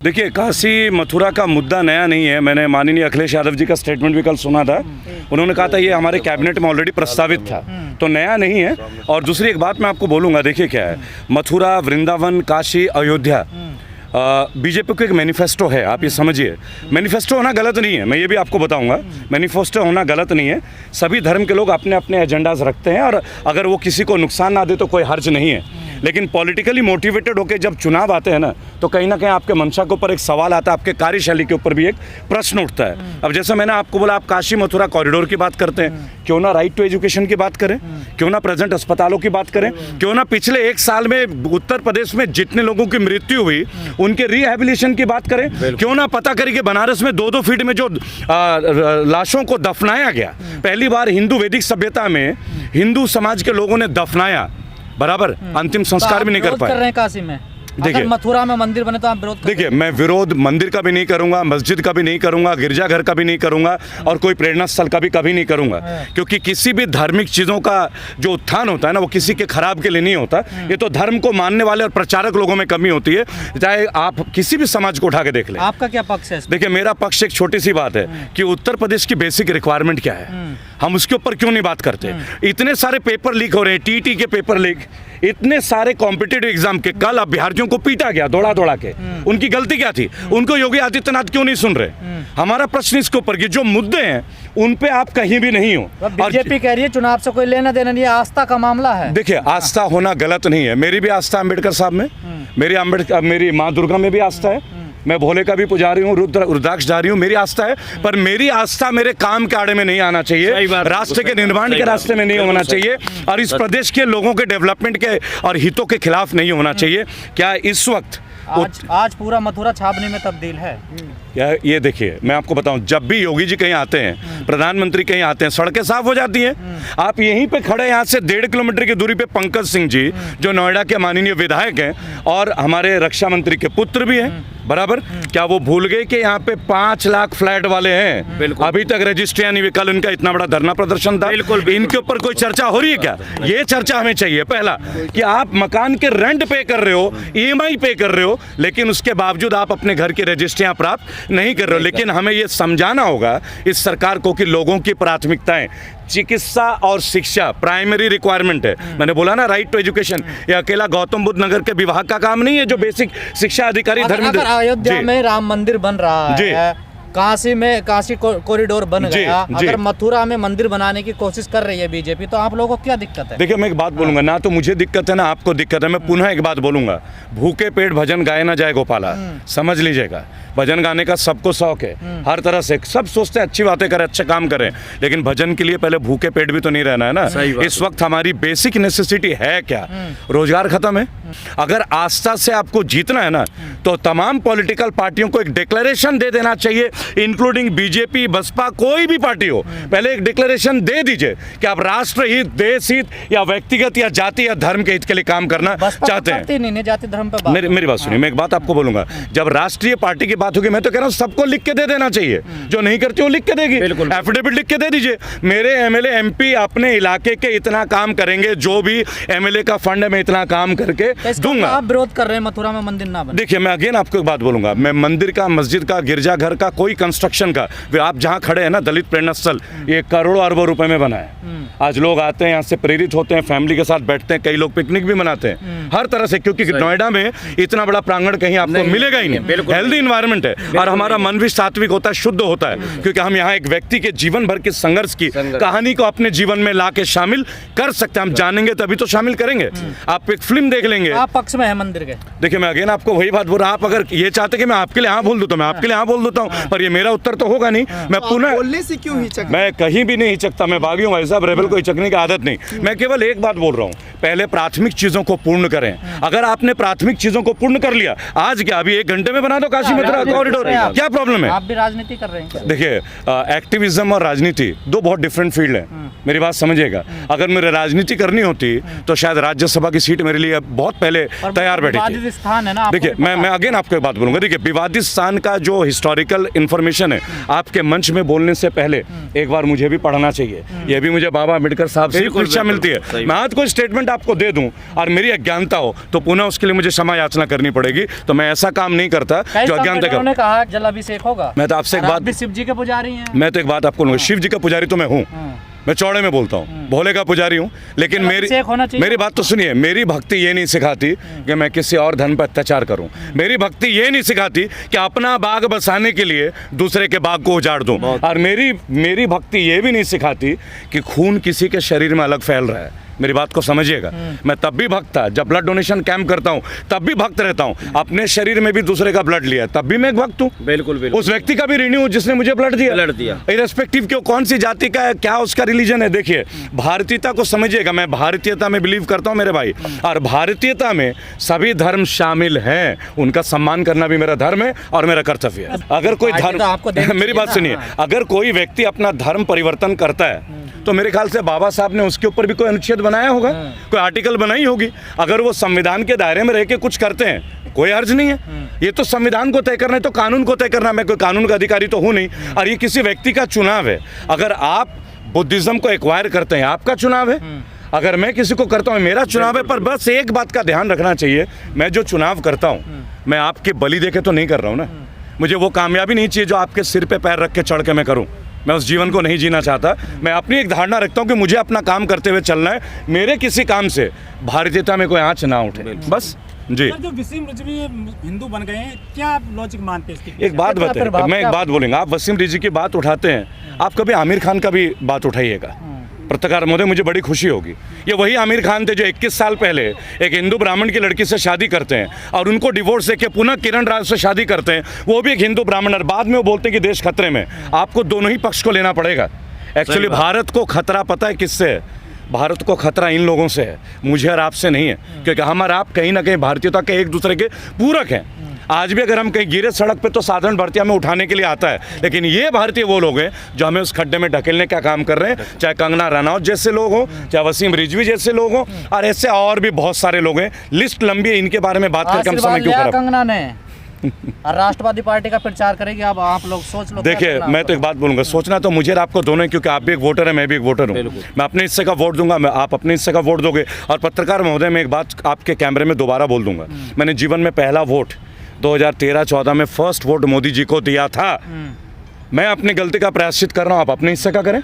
देखिए, काशी मथुरा का मुद्दा नया नहीं है। मैंने माननीय अखिलेश यादव जी का स्टेटमेंट भी कल सुना था। उन्होंने कहा था ये हमारे कैबिनेट में ऑलरेडी प्रस्तावित था, तो नया नहीं है। और दूसरी एक बात मैं आपको बोलूँगा, देखिए क्या है, मथुरा, वृंदावन, काशी, अयोध्या बीजेपी को एक मैनिफेस्टो है, आप ये समझिए। मैनिफेस्टो होना गलत नहीं है, मैं ये भी आपको बताऊंगा। मैनिफेस्टो होना गलत नहीं है। सभी धर्म के लोग अपने अपने एजेंडाज रखते हैं, और अगर वो किसी को नुकसान ना दे तो कोई हर्ज नहीं है। लेकिन पॉलिटिकली मोटिवेटेड होकर जब चुनाव आते हैं ना, तो कहीं ना कहीं आपके मंशा के ऊपर एक सवाल आता है, आपके कार्यशैली के ऊपर भी एक प्रश्न उठता है। अब जैसे मैंने आपको बोला, आप काशी मथुरा कॉरिडोर की बात करते हैं, क्यों ना राइट टू एजुकेशन की बात करें, क्यों ना प्रेजेंट अस्पतालों की बात करें, क्यों ना पिछले एक साल में उत्तर प्रदेश में जितने लोगों की मृत्यु हुई उनके रिहेबिलिटेशन की बात करें, क्यों ना पता करें कि बनारस में 2-2 फीट में जो लाशों को दफनाया गया, पहली बार हिंदू वैदिक सभ्यता में हिंदू समाज के लोगों ने दफनाया, बराबर अंतिम संस्कार भी नहीं कर पाए। कर रहे हैं काशी में। देखिए, मथुरा में मंदिर बने तो आप विरोध देखिए, मैं विरोध मंदिर का भी नहीं करूंगा, मस्जिद का भी नहीं करूंगा, गिरजाघर का भी नहीं करूंगा, और कोई प्रेरणा स्थल का भी कभी नहीं करूंगा। क्योंकि किसी भी धार्मिक चीज़ों का जो उत्थान होता है ना, वो किसी के खराब के लिए नहीं होता। ये तो धर्म को मानने वाले और प्रचारक लोगों में कमी होती है, चाहे आप किसी भी समाज को उठा के देख लें। आपका क्या पक्ष है? देखिए, मेरा पक्ष एक छोटी सी बात है कि उत्तर प्रदेश की बेसिक रिक्वायरमेंट क्या है, हम उसके ऊपर क्यों नहीं बात करते। इतने सारे पेपर लीक हो रहे हैं, टीटी के पेपर लीक, इतने सारे कॉम्पिटिटिव एग्जाम के, कल अभ्यर्थियों को पीटा गया दौड़ा के। उनकी गलती क्या थी? उनको योगी आदित्यनाथ क्यों नहीं सुन रहे? हमारा प्रश्न इसके ऊपर कि जो मुद्दे हैं उन पे आप कहीं भी नहीं हो। बीजेपी कह रही है चुनाव से कोई लेना देना नहीं, आस्था का मामला है। देखिए, आस्था होना गलत नहीं है। मेरी भी आस्था अम्बेडकर साहब में, मेरी माँ दुर्गा में भी आस्था है, मैं भोले का भी पुजारी हूँ, रुद्राक्षधारी हूँ, मेरी आस्था है। पर मेरी आस्था मेरे काम के आड़े में नहीं आना चाहिए, राष्ट्र के निर्माण के रास्ते में नहीं होना चाहिए, और इस प्रदेश के लोगों के डेवलपमेंट के और हितों के खिलाफ नहीं होना चाहिए। क्या इस वक्त आज पूरा मथुरा छावनी में तब्दील है? ये देखिए, मैं आपको बताऊं, जब भी योगी जी कहीं आते हैं, प्रधानमंत्री कहीं आते हैं, सड़कें साफ हो जाती हैं। आप यहीं पे खड़े, यहाँ से 1.5 किलोमीटर की दूरी पे पंकज सिंह जी, जो नोएडा के माननीय विधायक हैं और हमारे रक्षा मंत्री के पुत्र भी हैं, बराबर, क्या वो भूल गए कि यहाँ पे 5 लाख फ्लैट वाले हैं, अभी तक रजिस्ट्रियां नहीं हुई? कल इनका इतना बड़ा धरना प्रदर्शन था, इनके ऊपर कोई चर्चा हो रही है क्या? ये चर्चा हमें चाहिए। पहला कि आप मकान के रेंट पे कर रहे हो, EMI पे कर रहे हो, लेकिन उसके बावजूद आप अपने घर की रजिस्ट्रियां प्राप्त नहीं कर रहे हो। लेकिन हमें ये समझाना होगा इस सरकार को कि लोगों की प्राथमिकताएं चिकित्सा और शिक्षा प्राइमरी रिक्वायरमेंट है। मैंने बोला ना, राइट टू एजुकेशन। ये अकेला गौतम बुद्ध नगर के विभाग का काम नहीं है, जो बेसिक शिक्षा अधिकारी धर्मेंद्र। अयोध्या में राम मंदिर बन रहा है, काशी में काशी कॉरिडोर बन गया, अगर मथुरा में मंदिर बनाने की कोशिश कर रही है बीजेपी, तो आप लोगों को क्या दिक्कत है? देखिए, मैं एक बात बोलूंगा, ना तो मुझे दिक्कत है ना आपको दिक्कत है। मैं पुनः एक बात बोलूंगा, भूखे पेट भजन गाए ना जाए गोपाला, समझ लीजिएगा। भजन गाने का सबको शौक है, हर तरह से सब सोचते हैं अच्छी बातें करें, अच्छे काम करें, लेकिन भजन के लिए पहले भूखे पेट भी तो नहीं रहना है ना। इस वक्त हमारी बेसिक नेसेसिटी है क्या? रोजगार खत्म है। अगर आस्था से आपको जीतना है ना, तो तमाम पॉलिटिकल पार्टियों को एक डिक्लेरेशन दे देना चाहिए, इंक्लूडिंग बीजेपी, बसपा, कोई भी पार्टी हो, पहले एक डिक्लेरेशन दे दीजिए कि आप राष्ट्र हित, देश हित, या व्यक्तिगत या जाति या धर्म के हित के लिए काम करना चाहते हैं। जाति धर्म पे मेरी बात सुनिए, मैं एक बात आपको बोलूंगा, जब राष्ट्रीय पार्टी की बात होगी, मैं तो कह रहा हूं सबको लिख के दे देना चाहिए, जो नहीं करती वो लिख के देगी, एफिडेविट लिख के दे दीजिए, मेरे एमएलए एमपी अपने इलाके के इतना काम करेंगे, जो भी एमएलए का फंड है मैं इतना काम करके दूंगा। आप विरोध कर रहे हैं मथुरा में मंदिर ना बने? देखिए, मैं अगेन आपको एक बात बोलूंगा, मैं मंदिर का, मस्जिद का, गिरजाघर का, कोई कंस्ट्रक्शन का, आप जहां खड़े हैं ना, दलित प्रेरणा स्थल, ये करोड़ों अरबों रुपए में बना है। आज लोग आते हैं, यहाँ से प्रेरित होते हैं, फैमिली के साथ बैठते हैं, कई लोग पिकनिक भी मनाते हैं, हर तरह से, क्योंकि नोएडा में इतना बड़ा प्रांगण कहीं आपको मिलेगा ही नहीं, हेल्दी इन्वायरमेंट है, और हमारा मन भी सात्विक होता है, शुद्ध होता है, क्योंकि हम यहाँ एक व्यक्ति के जीवन भर के संघर्ष की कहानी को अपने जीवन में ला के शामिल कर सकते हैं। हम जानेंगे तभी तो शामिल करेंगे। आप एक फिल्म देख लेंगे। आप पक्ष में है मंदिर के? देखिए, मैं अगेन आपको वही बात बोल रहा हूं, आप अगर ये चाहते कि मैं आपके लिए हाँ बोल दूं तो मैं आपके लिए हाँ बोल देता हूं, पर ये मेरा उत्तर तो होगा नहीं। मैं पुनः बोलने से क्यों हिचक? मैं कहीं भी नहीं हिचकता, मैं बागी हूं भाई साहब, रेबल को हिचकने की आदत नहीं। मैं केवल एक बात बोल रहा हूं, पहले प्राथमिक चीजों को पूर्ण करें। अगर आपने प्राथमिक चीजों को पूर्ण कर लिया, आज क्या अभी 1 घंटे में बना दो काशी मथुरा कॉरिडोर, क्या प्रॉब्लम है? आप भी राजनीति कर रहे हैं? देखिए, एक्टिविज्म और राजनीति दो बहुत डिफरेंट फील्ड है, मेरी बात समझिएगा। अगर मेरे राजनीति करनी होती तो शायद राज्यसभा की सीट मेरे लिए बहुत बहुत पहले तैयार बैठी थी। विवादित स्थान है ना, आपको देखिए भी पता मैं अगेन आपको एक बात बोलूंगा, देखिए विवादित स्थान का जो हिस्टोरिकल इन्फॉर्मेशन है आपके मंच में बोलने से पहले एक बार मुझे भी पढ़ना चाहिए। ये भी मुझे बाबा अम्बेडकर साहब से शिक्षा मिलती है। मैं आज कोई स्टेटमेंट आपको दे दूं और मेरी अज्ञानता हो तो पुनः उसके लिए मुझे क्षमा याचना करनी पड़ेगी। तो मैं ऐसा काम नहीं करता जो अज्ञानता कर। उन्होंने कहा जल अभिषेक होगा। मैं तो आपसे एक बात, भी शिव जी के पुजारी हैं। मैं तो एक बात आपको बोलूंगा, शिव जी का पुजारी तो मैं हूँ, मैं चौड़े में बोलता हूँ, भोले का पुजारी हूँ, लेकिन मेरी बात तो सुनिए, मेरी भक्ति ये नहीं सिखाती कि मैं किसी और धर्म पर अत्याचार करूँ। मेरी भक्ति ये नहीं सिखाती कि अपना बाग बसाने के लिए दूसरे के बाग को उजाड़ दूँ। और मेरी भक्ति ये भी नहीं सिखाती कि खून किसी के शरीर में अलग फैल रहा है। मेरी बात को समझिएगा, मैं तब भी भक्त था जब ब्लड डोनेशन कैंप करता हूँ, तब भी भक्त रहता हूँ। अपने शरीर में भी दूसरे का ब्लड लिया तब भी मैं एक भक्त हूँ। बिल्कुल बिल्कुल। उस व्यक्ति का भी ऋणी हूँ जिसने मुझे ब्लड दिया इरेस्पेक्टिव क्यों कौन सी जाति का है, क्या उसका रिलीजन है। देखिए भारतीयता को समझिएगा, मैं भारतीयता में बिलीव करता हूँ मेरे भाई, और भारतीयता में सभी धर्म शामिल हैं, उनका सम्मान करना भी मेरा धर्म है और मेरा कर्तव्य है। अगर कोई धर्म मेरी बात सुनिए, अगर कोई व्यक्ति अपना धर्म परिवर्तन करता है तो मेरे ख्याल से बाबा साहब ने उसके ऊपर भी कोई अनुच्छेद बनाया होगा, कोई आर्टिकल बनाई होगी। अगर वो संविधान के दायरे में रह के कुछ करते हैं कोई अर्ज नहीं है। ये तो संविधान को तय करना है, तो कानून को तय करना। मैं कोई कानून का अधिकारी तो हूँ नहीं, और ये किसी व्यक्ति का चुनाव है। अगर आप बुद्धिज्म को एक्वायर करते हैं आपका चुनाव है, अगर मैं किसी को करता हूँ मेरा चुनाव है। पर बस एक बात का ध्यान रखना चाहिए, मैं जो चुनाव करता हूँ मैं आपके बलि देके तो नहीं कर रहा हूँ ना। मुझे वो कामयाबी नहीं चाहिए जो आपके सिर पे पैर रख के चढ़ के मैं करूँ। मैं उस जीवन को नहीं जीना चाहता। मैं अपनी एक धारणा रखता हूँ कि मुझे अपना काम करते हुए चलना है, मेरे किसी काम से भारतीयता में कोई आँच ना उठे, बस जी। जो वसीम रिजवी हिंदू बन गए हैं, क्या आप लॉजिक मानते हैं इसकी? एक बात बताइए, मैं एक बात बोलूँगा, आप वसीम रिजवी की बात उठाते हैं, आप कभी आमिर खान का भी बात उठाइएगा पत्रकार महोदय, मुझे बड़ी खुशी होगी। ये वही आमिर खान थे जो 21 साल पहले एक हिंदू ब्राह्मण की लड़की से शादी करते हैं और उनको डिवोर्स देके पुनः किरण राज से शादी करते हैं, वो भी एक हिंदू ब्राह्मण। और बाद में वो बोलते हैं कि देश खतरे में। आपको दोनों ही पक्ष को लेना पड़ेगा। एक्चुअली भारत को खतरा पता है किससे है? भारत को खतरा इन लोगों से है, मुझे और आपसे नहीं है, क्योंकि हम और आप कहीं ना कहीं भारतीयता के एक दूसरे के पूरक हैं। आज भी अगर हम कहीं गिरे सड़क पे तो साधारण भारतीय हमें उठाने के लिए आता है, लेकिन ये भारतीय वो लोग हैं जो हमें उस खड्डे में ढकेलने का काम कर रहे हैं। चाहे कंगना रनौत जैसे लोग हों, चाहे वसीम रिजवी जैसे लोग हों, और ऐसे और भी बहुत सारे लोग हैं। लिस्ट लंबी है, इनके बारे में बात करके हम समय क्यों खराब। कंगना ने और राष्ट्रवादी पार्टी का प्रचार करेगी। अब आप लोग सोच लो। देखिए मैं तो एक बात बोलूंगा, सोचना तो मुझे और आपको दोनों है, क्योंकि आप भी एक वोटर है, मैं भी एक वोटर हूँ। मैं अपने हिस्से का वोट दूंगा, मैं आप अपने हिस्से का वोट दोगे। और पत्रकार महोदय मैं एक बात आपके कैमरे में दोबारा बोल दूंगा, मैंने जीवन में पहला वोट 2013-14 में फर्स्ट वोट मोदी जी को दिया था। मैं अपनी गलती का प्रायश्चित कर रहा हूँ, आप अपने हिस्से का करें।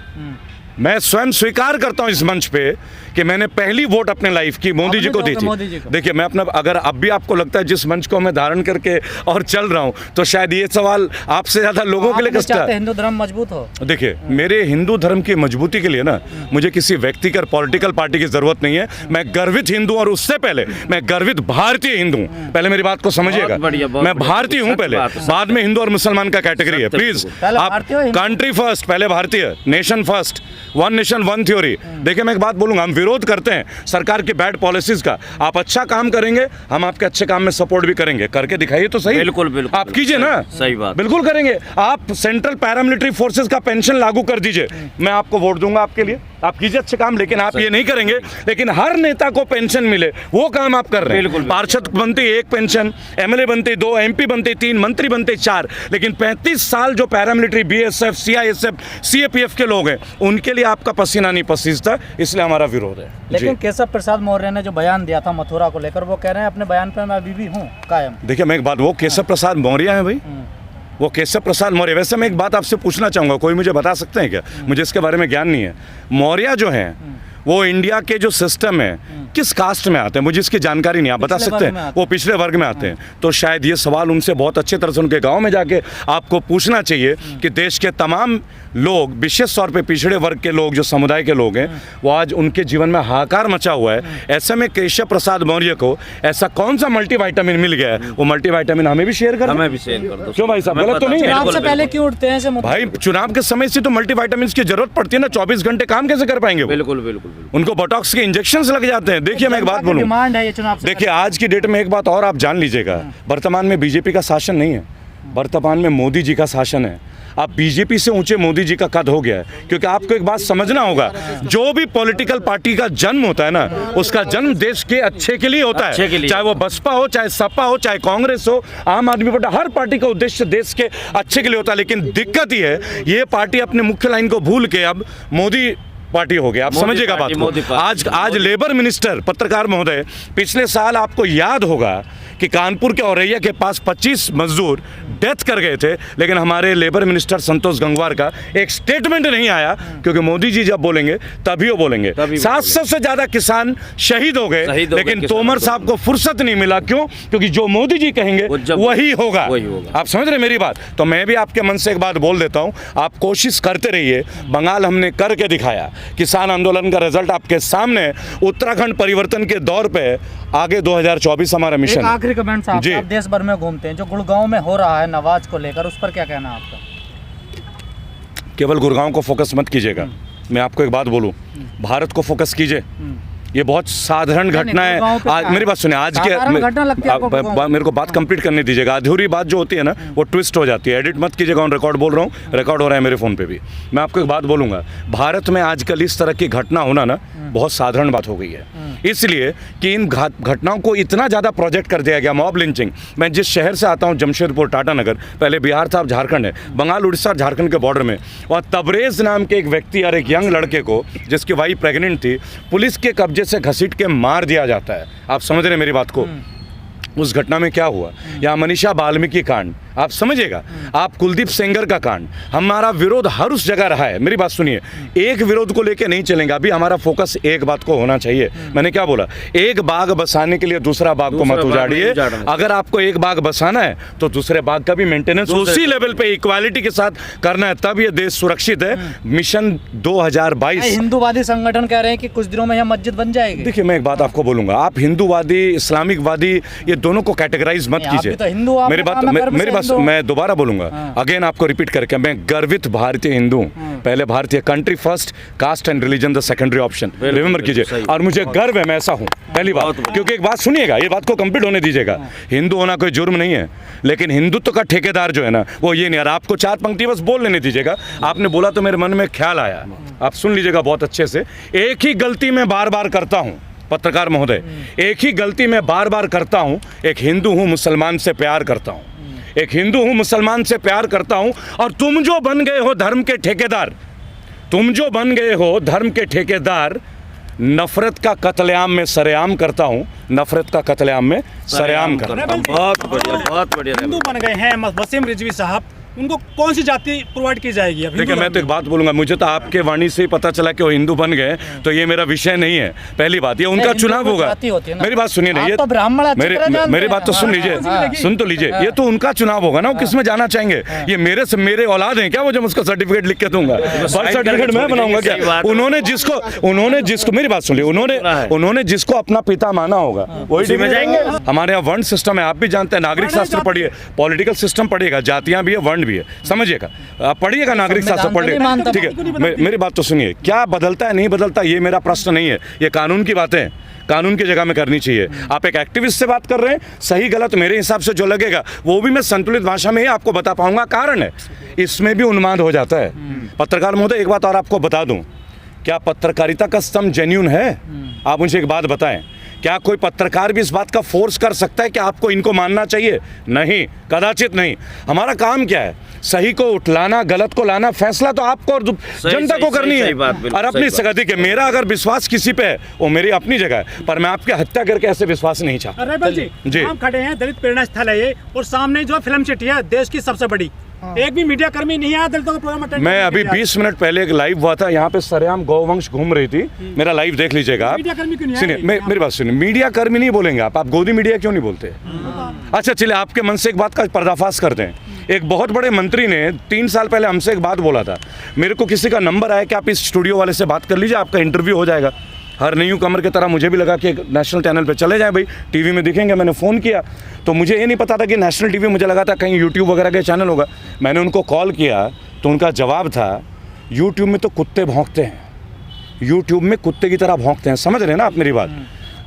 मैं स्वयं स्वीकार करता हूं इस मंच पे कि मैंने पहली वोट अपने लाइफ की मोदी जी को दी थी। देखिए मैं अपना, अगर अब भी आपको लगता है जिस मंच को मैं धारण करके और चल रहा हूं, तो शायद ये सवाल आपसे ज्यादा लोगों के लिए कष्ट है। हिंदू धर्म मजबूत हो। देखिए मेरे हिंदू धर्म की मजबूती के लिए ना मुझे किसी व्यक्ति का पॉलिटिकल पार्टी की जरूरत नहीं है। मैं गर्वित हिंदू, और उससे पहले मैं गर्वित भारतीय हिंदू हूँ। पहले मेरी बात को समझिएगा, मैं भारतीय हूँ पहले, बाद में हिंदू और मुसलमान का कैटेगरी है। प्लीज आप कंट्री फर्स्ट, पहले भारतीय, nation first, one nation one theory. देखिए मैं एक बात बोलूंगा, हम विरोध करते हैं सरकार की बैड पॉलिसीज का। आप अच्छा काम करेंगे, हम आपके अच्छे काम में सपोर्ट भी करेंगे। करके दिखाइए तो सही। बिल्कुल बिल्कुल आप कीजिए ना, सही बात, बिल्कुल करेंगे। आप सेंट्रल पैरामिलिट्री फोर्सेज का पेंशन लागू कर दीजिए, मैं आपको वोट दूंगा आपके लिए। आप कीजिए अच्छे काम, लेकिन आप ये नहीं करेंगे। लेकिन हर नेता को पेंशन मिले वो काम आप कर रहे हैं। पार्षद बनते 1 पेंशन, एमएलए बनते 2, एमपी बनते 3, मंत्री बनते 4, लेकिन 35 साल जो पैरामिलिट्री, बीएसएफ, सीआईएसएफ, सीएपीएफ के लोग हैं, उनके लिए आपका पसीना नहीं पसीजता, इसलिए हमारा विरोध है। लेकिन केशव प्रसाद मौर्य ने जो बयान दिया था मथुरा को लेकर, वो कह रहे हैं अपने बयान पर मैं अभी भी हूँ कायम। देखिए मैं एक बात, वो केशव प्रसाद मौर्य है भाई, वो केशव प्रसाद मौर्य। वैसे मैं एक बात आपसे पूछना चाहूँगा, कोई मुझे बता सकते हैं क्या? मुझे इसके बारे में ज्ञान नहीं है। मौर्य जो हैं वो इंडिया के जो सिस्टम है किस कास्ट में आते हैं, मुझे इसकी जानकारी नहीं, आप बता सकते हैं? वो पिछड़े वर्ग में आते हैं। तो शायद ये सवाल उनसे बहुत अच्छे तरह से उनके गांव में जाके आपको पूछना चाहिए कि देश के तमाम लोग, विशेष तौर पे पिछड़े वर्ग के लोग, जो समुदाय के लोग हैं, वो आज उनके जीवन में हाहाकार मचा हुआ है। ऐसे में केशव प्रसाद मौर्य को ऐसा कौन सा मल्टीविटामिन मिल गया है, वो मल्टीविटामिन हमें भी शेयर कर, हमें भी शेयर कर दो। क्यों भाई साहब, गलत तो नहीं है? चुनाव से पहले क्यों उठते हैं भाई? चुनाव के समय से तो मल्टीविटामिन की जरूरत पड़ती है ना, 24 घंटे काम कैसे कर पाएंगे? बिल्कुल बिल्कुल, उनको बोटॉक्स के इंजेक्शंस लग जाते हैं। देखिए मैं एक बात बोलूं, देखिए आज की डेट में एक बात और आप जान लीजिएगा, वर्तमान में बीजेपी का शासन नहीं है, वर्तमान में मोदी जी का शासन है। अब बीजेपी से ऊंचे मोदी जी का कद हो गया है, क्योंकि आपको एक बात समझना होगा, जो भी पॉलिटिकल पार्टी का जन्म होता है ना, उसका जन्म देश के अच्छे के लिए होता है, चाहे वो बसपा हो, चाहे सपा हो, चाहे कांग्रेस हो, आम आदमी पार्टी, हर पार्टी का उद्देश्य देश के अच्छे के लिए होता है। लेकिन दिक्कत ये है, ये पार्टी अपने मुख्य लाइन को भूल के अब मोदी पार्टी हो गया। आप समझिएगा बात को। आज लेबर मिनिस्टर, पत्रकार महोदय, पिछले साल आपको याद होगा कि कानपुर के औरैया के पास 25 मजदूर डेथ कर गए थे, लेकिन हमारे लेबर मिनिस्टर संतोष गंगवार का एक स्टेटमेंट नहीं आया, क्योंकि मोदी जी जब बोलेंगे तभी वो बोलेंगे। 700 से ज्यादा किसान शहीद हो गए, लेकिन तोमर साहब को फुर्सत नहीं मिला। क्यों? क्योंकि जो मोदी जी कहेंगे वही होगा। आप समझ रहे मेरी बात? तो मैं भी आपके मन से एक बात बोल देता हूं, आप कोशिश करते रहिए। बंगाल हमने करके दिखाया, किसान आंदोलन का रिजल्ट आपके सामने। उत्तराखंड परिवर्तन के दौर पे आगे 2024 हमारा मिशन। आखिरी कमेंट साहब, आप देश भर में घूमते हैं, जो गुड़गांव में हो रहा है नवाज को लेकर, उस पर क्या कहना है आपका? केवल गुड़गांव को फोकस मत कीजिएगा, मैं आपको एक बात बोलूं, भारत को फोकस कीजिए। ये बहुत साधारण घटना है। आज मेरी बात सुनिए, आज के मेरे को बात कंप्लीट करने दीजिएगा। अधूरी बात जो होती है ना, वो ट्विस्ट हो जाती है। एडिट मत कीजिएगा, ऑन रिकॉर्ड बोल रहा हूँ, रिकॉर्ड हो रहा है मेरे फ़ोन पे भी। मैं आपको एक बात बोलूँगा, भारत में आजकल इस तरह की घटना होना ना बहुत साधारण बात हो गई है, इसलिए कि इन घटनाओं को इतना ज़्यादा प्रोजेक्ट कर दिया गया। मॉब लिंचिंग, मैं जिस शहर से आता हूँ, जमशेदपुर टाटानगर, पहले बिहार था, अब झारखंड है, बंगाल, उड़ीसा और झारखंड के बॉर्डर में, और तबरेज़ नाम के एक व्यक्ति और एक यंग लड़के को, जिसकी वाइफ प्रेग्नेंट थी, पुलिस के कब्जे से घसीट के मार दिया जाता है। आप समझ रहे हैं मेरी बात को? उस घटना में क्या हुआ, या मनीषा बाल्मीकि कांड, आप समझिएगा, आप कुलदीप सेंगर का कांड, हमारा विरोध हर उस जगह रहा है। मेरी बात सुनिए, एक विरोध को लेके नहीं चलेंगे, अभी हमारा फोकस एक बात को होना चाहिए। मैंने क्या बोला, एक बाग बसाने के लिए दूसरा बाग को मत उजाड़िए। अगर आपको एक बाग बसाना है तो दूसरे बाग का भी मेंटेनेंस उसी लेवल पे इक्वालिटी के साथ करना है, तब ये देश सुरक्षित है। मिशन 2022। हिंदुवादी संगठन कह रहे हैं कि कुछ दिनों में यहाँ मस्जिद बन जाएगी। देखिए, मैं एक बात आपको बोलूंगा, आप हिंदुवादी, इस्लामिकवादी, ये दोनों को कैटेगराइज मत कीजिए। मेरी बात मैं दोबारा बोलूंगा, अगेन आपको रिपीट करके, मैं गर्वित भारतीय हिंदू हूं। पहले भारतीय, country first, caste and religion the secondary option, remember कीजिए। और मुझे गर्व है, मैं ऐसा हूं, पहली बात। क्योंकि एक बात सुनिएगा, ये बात को कंप्लीट होने दीजिएगा, हिंदू होना कोई जुर्म नहीं है, लेकिन हिंदुत्व का ठेकेदार जो है ना, वो ये नहीं। यार, आपको 4 पंक्ति बस बोल लेने दीजिएगा। आपने बोला तो मेरे मन में ख्याल आया, आप सुन लीजिएगा बहुत अच्छे से। एक ही गलती मैं बार बार करता हूं, पत्रकार महोदय, एक ही गलती मैं बार बार करता हूं। एक हिंदू हूं, मुसलमान से प्यार करता हूं, एक हिंदू हूं, मुसलमान से प्यार करता हूं। और तुम जो बन गए हो धर्म के ठेकेदार, तुम जो बन गए हो धर्म के ठेकेदार, नफरत का कत्लेआम में सरेआम करता हूं, नफरत का कत्लेआम में सरेआम करता हूं। बहुत बढ़िया, बहुत बढ़िया। हिंदू बन गए हैं वसीम रिजवी साहब, उनको कौन सी जाति प्रोवाइड की जाएगी? देखिए, मैं तो एक बात बोलूंगा, मुझे तो आपके वाणी से ही पता चला कि वो हिंदू बन गए, तो ये मेरा विषय नहीं है। पहली बात, ये उनका चुनाव होगा। मेरी बात सुनिए ना, ये तो ब्राह्मण, मेरी बात तो सुन लीजिए, सुन तो लीजिए, ये तो उनका चुनाव होगा ना, वो किस में जाना चाहेंगे? ये मेरे औलाद हैं क्या? वो जब उसका सर्टिफिकेट लिख के दूंगा, बर्थ सर्टिफिकेट मैं बनाऊंगा क्या? उन्होंने जिसको मेरी बात सुनिए, उन्होंने जिसको अपना पिता माना होगा वही में जाएंगे। हमारे यहाँ वर्ण सिस्टम है, आप भी जानते हैं, नागरिक शास्त्र पढ़िए, पॉलिटिकल सिस्टम पढ़िएगा, जातियां भी है, वर्ण भी है, समझिए, आप पढ़िएगा, नागरिक शास्त्र पढ़िएगा, ठीक है? मेरी बात तो सुनिए, क्या बदलता है नहीं बदलता ये मेरा प्रश्न नहीं है, ये कानून की बातें हैं, कानून की जगह में करनी चाहिए। आप एक एक्टिविस्ट से बात कर रहे हैं, सही गलत मेरे हिसाब से जो लगेगा वो भी मैं संतुलित भाषा में ही आपको बता पाऊंगा। कारण है, इसमें भी उन्माद हो जाता है। पत्रकार महोदय, एक बात और आपको बता दूं, क्या पत्रकारिता का स्तंभ जेन्युइन है? आप मुझे एक बात बताएं, क्या कोई पत्रकार भी इस बात का फोर्स कर सकता है कि आपको इनको मानना चाहिए? नहीं, कदाचित नहीं। हमारा काम क्या है? सही को उठलाना, गलत को लाना, फैसला तो आपको और जनता को करनी है। और अपनी सगति के, मेरा अगर विश्वास किसी पे है वो मेरी अपनी जगह है, पर मैं आपकी हत्या करके ऐसे विश्वास नहीं चाहता। रेबल जी, हम खड़े हैं, दलित प्रेरणा स्थल है ये, और सामने जो फिल्म सिटी है देश की सबसे बड़ी, एक भी मीडिया कर्मी नहीं आया दलितों का प्रोग्राम अटेंड। मैं अभी 20 मिनट पहले एक लाइव हुआ था, यहाँ पे सरेआम गौवंश घूम रही थी, मेरा लाइव देख लीजिएगा आप। सुनिए, मेरी बात सुनिए, मीडिया कर्मी नहीं बोलेंगे आप गोदी मीडिया क्यों नहीं बोलते? अच्छा चलिए, आपके मन से एक बात का पर्दाफाश करते हैं। एक बहुत बड़े मंत्री ने 3 साल पहले हमसे एक बात बोला था, मेरे को किसी का नंबर आया कि आप इस स्टूडियो वाले से बात कर लीजिए, आपका इंटरव्यू हो जाएगा। हर न्यू कमर की तरह मुझे भी लगा कि नेशनल चैनल पे चले जाएं भाई, टीवी में दिखेंगे। मैंने फ़ोन किया तो मुझे ये नहीं पता था कि नेशनल टीवी, मुझे लगा था कहीं यूट्यूब वगैरह का चैनल होगा। मैंने उनको कॉल किया तो उनका जवाब था, यूट्यूब में तो कुत्ते भौंकते हैं, यूट्यूब में कुत्ते की तरह भौंकते हैं। समझ रहे हैं ना आप मेरी बात?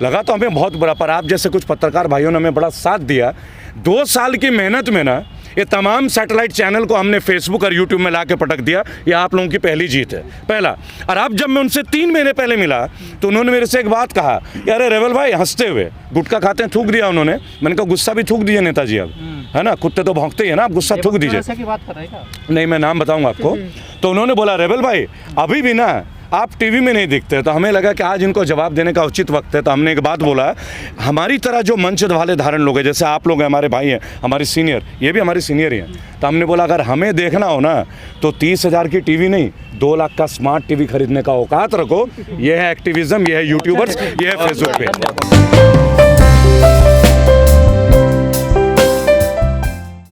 लगा तो हमें बहुत बुरा, पर आप जैसे कुछ पत्रकार भाइयों ने हमें बड़ा साथ दिया। 2 साल की मेहनत में ना ये तमाम सैटेलाइट चैनल को हमने फेसबुक और यूट्यूब में ला के पटक दिया। ये आप लोगों की पहली जीत है, पहला। और अब जब मैं उनसे 3 महीने पहले मिला तो उन्होंने मेरे से एक बात कहा, यार रेवल भाई, हंसते हुए, गुटखा खाते हैं, थूक दिया उन्होंने। मैंने कहा गुस्सा भी थूक दीजिए नेताजी, अब है ना, कुत्ते तो भौंकते ही है ना, आप गुस्सा थूक दीजिए। की बात कर रहे हैं क्या? नहीं, मैं नाम बताऊंगा आपको। तो उन्होंने बोला, रेवल भाई अभी भी ना आप टीवी में नहीं दिखते। तो हमें लगा कि आज इनको जवाब देने का उचित वक्त है। तो हमने एक बात बोला, हमारी तरह जो मंच वाले धारण लोग हैं, जैसे आप लोग हैं, हमारे भाई हैं, हमारे सीनियर, ये भी हमारे सीनियर ही हैं। तो हमने बोला अगर हमें देखना हो ना तो 30,000 की टीवी नहीं, 2 लाख का स्मार्ट टीवी खरीदने का औकात रखो। ये है एक्टिविज्म, ये है यूट्यूबर्स, ये है फेसबुक पे।